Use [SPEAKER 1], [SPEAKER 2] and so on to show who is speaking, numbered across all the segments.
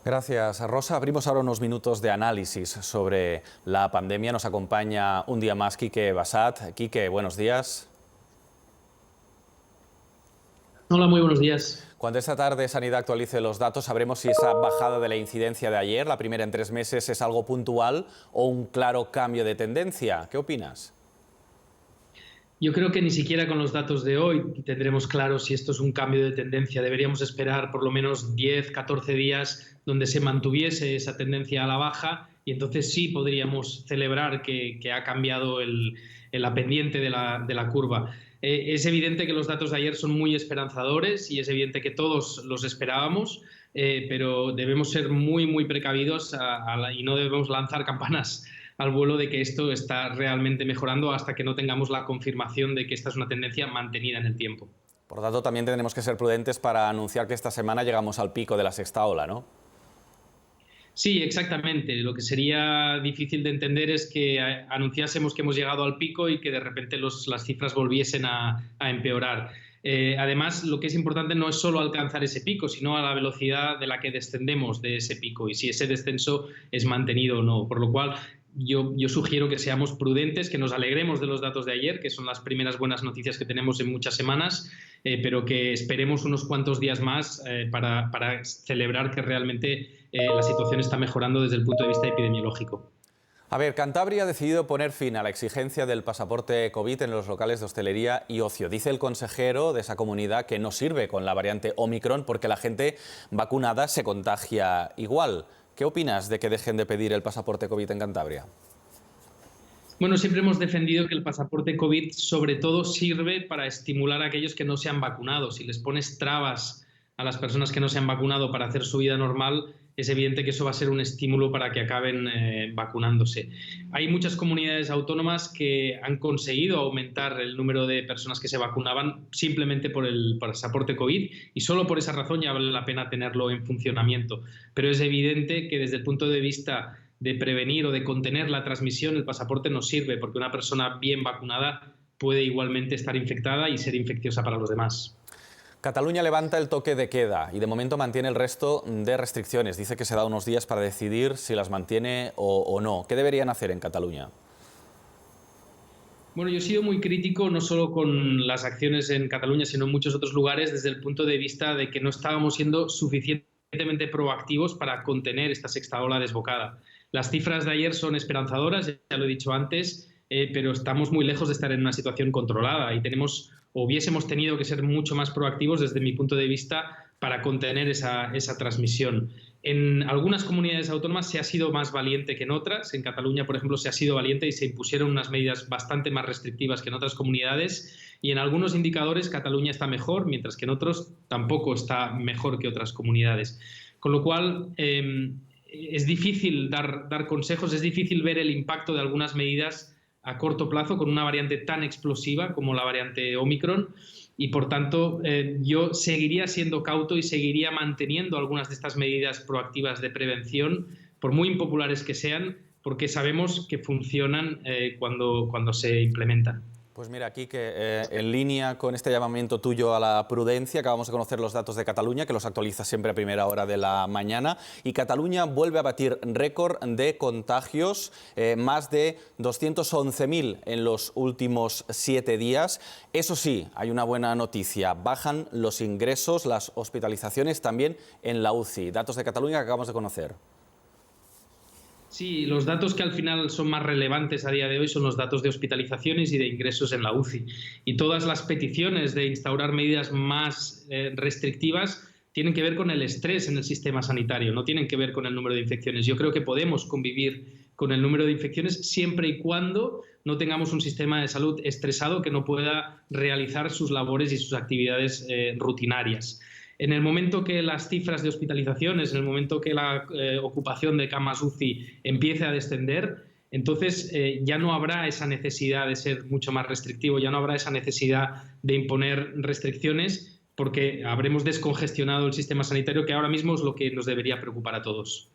[SPEAKER 1] Gracias, Rosa. Abrimos ahora unos minutos de análisis sobre la pandemia. Nos acompaña un día más Quique Bassat. Quique, buenos días.
[SPEAKER 2] Hola, muy buenos días.
[SPEAKER 1] Cuando esta tarde Sanidad actualice los datos, sabremos si esa bajada de la incidencia de ayer, la primera en 3 meses, es algo puntual o un claro cambio de tendencia. ¿Qué opinas?
[SPEAKER 2] Yo creo que ni siquiera con los datos de hoy tendremos claro si esto es un cambio de tendencia. Deberíamos esperar por lo menos 10, 14 días donde se mantuviese esa tendencia a la baja y entonces sí podríamos celebrar que ha cambiado la pendiente de la curva. Es evidente que los datos de ayer son muy esperanzadores y es evidente que todos los esperábamos, pero debemos ser muy, muy precavidos y no debemos lanzar campanas al vuelo de que esto está realmente mejorando hasta que no tengamos la confirmación de que esta es una tendencia mantenida en el tiempo.
[SPEAKER 1] Por lo tanto, también tendremos que ser prudentes para anunciar que esta semana llegamos al pico de la sexta ola, ¿no?
[SPEAKER 2] Sí, exactamente. Lo que sería difícil de entender es que anunciásemos que hemos llegado al pico y que de repente las cifras volviesen a empeorar. Además, lo que es importante no es solo alcanzar ese pico, sino a la velocidad de la que descendemos de ese pico y si ese descenso es mantenido o no. Por lo cual, yo sugiero que seamos prudentes, que nos alegremos de los datos de ayer, que son las primeras buenas noticias que tenemos en muchas semanas, pero que esperemos unos cuantos días más para celebrar que realmente la situación está mejorando desde el punto de vista epidemiológico.
[SPEAKER 1] A ver, Cantabria ha decidido poner fin a la exigencia del pasaporte COVID en los locales de hostelería y ocio. Dice el consejero de esa comunidad que no sirve con la variante Omicron porque la gente vacunada se contagia igual. ¿Qué opinas de que dejen de pedir el pasaporte COVID en Cantabria?
[SPEAKER 2] Bueno, siempre hemos defendido que el pasaporte COVID sobre todo sirve para estimular a aquellos que no se han vacunado. Si les pones trabas a las personas que no se han vacunado para hacer su vida normal, es evidente que eso va a ser un estímulo para que acaben vacunándose. Hay muchas comunidades autónomas que han conseguido aumentar el número de personas que se vacunaban simplemente por el pasaporte COVID y solo por esa razón ya vale la pena tenerlo en funcionamiento. Pero es evidente que desde el punto de vista de prevenir o de contener la transmisión, el pasaporte no sirve porque una persona bien vacunada puede igualmente estar infectada y ser infecciosa para los demás.
[SPEAKER 1] Cataluña levanta el toque de queda y de momento mantiene el resto de restricciones. Dice que se da unos días para decidir si las mantiene o no. ¿Qué deberían hacer en Cataluña?
[SPEAKER 2] Bueno, yo he sido muy crítico no solo con las acciones en Cataluña, sino en muchos otros lugares desde el punto de vista de que no estábamos siendo suficientemente proactivos para contener esta sexta ola desbocada. Las cifras de ayer son esperanzadoras, ya lo he dicho antes, pero estamos muy lejos de estar en una situación controlada y hubiésemos tenido que ser mucho más proactivos desde mi punto de vista para contener esa transmisión. En algunas comunidades autónomas se ha sido más valiente que en otras. En Cataluña, por ejemplo, se ha sido valiente y se impusieron unas medidas bastante más restrictivas que en otras comunidades. Y en algunos indicadores Cataluña está mejor, mientras que en otros tampoco está mejor que otras comunidades. Con lo cual, es difícil dar consejos, es difícil ver el impacto de algunas medidas a corto plazo con una variante tan explosiva como la variante Omicron y, por tanto, yo seguiría siendo cauto y seguiría manteniendo algunas de estas medidas proactivas de prevención, por muy impopulares que sean, porque sabemos que funcionan cuando se implementan.
[SPEAKER 1] Pues mira, aquí que en línea con este llamamiento tuyo a la prudencia, acabamos de conocer los datos de Cataluña, que los actualiza siempre a primera hora de la mañana, y Cataluña vuelve a batir récord de contagios, más de 211.000 en los últimos 7 días. Eso sí, hay una buena noticia, bajan los ingresos, las hospitalizaciones también en la UCI. Datos de Cataluña que acabamos de conocer.
[SPEAKER 2] Sí, los datos que al final son más relevantes a día de hoy son los datos de hospitalizaciones y de ingresos en la UCI. Y todas las peticiones de instaurar medidas más restrictivas tienen que ver con el estrés en el sistema sanitario, no tienen que ver con el número de infecciones. Yo creo que podemos convivir con el número de infecciones siempre y cuando no tengamos un sistema de salud estresado que no pueda realizar sus labores y sus actividades rutinarias. En el momento que las cifras de hospitalizaciones, en el momento que la ocupación de camas UCI empiece a descender, entonces ya no habrá esa necesidad de ser mucho más restrictivo, ya no habrá esa necesidad de imponer restricciones porque habremos descongestionado el sistema sanitario, que ahora mismo es lo que nos debería preocupar a todos.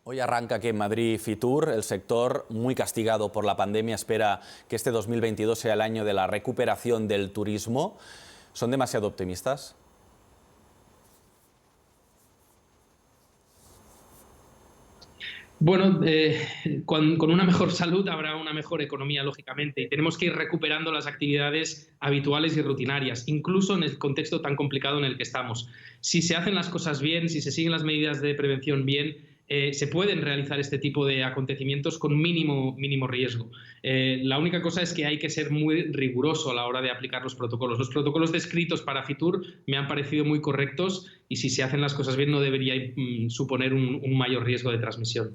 [SPEAKER 1] Hoy arranca aquí en Madrid Fitur, el sector muy castigado por la pandemia espera que este 2022 sea el año de la recuperación del turismo. ¿Son demasiado optimistas?
[SPEAKER 2] Bueno, con una mejor salud habrá una mejor economía, lógicamente, y tenemos que ir recuperando las actividades habituales y rutinarias, incluso en el contexto tan complicado en el que estamos. Si se hacen las cosas bien, si se siguen las medidas de prevención bien, se pueden realizar este tipo de acontecimientos con mínimo riesgo. La única cosa es que hay que ser muy riguroso a la hora de aplicar los protocolos. Los protocolos descritos para Fitur me han parecido muy correctos y si se hacen las cosas bien no debería suponer un mayor riesgo de transmisión.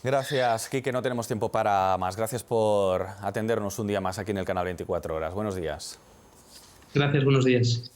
[SPEAKER 1] Gracias, Quique. No tenemos tiempo para más. Gracias por atendernos un día más aquí en el canal 24 Horas. Buenos días.
[SPEAKER 2] Gracias, buenos días.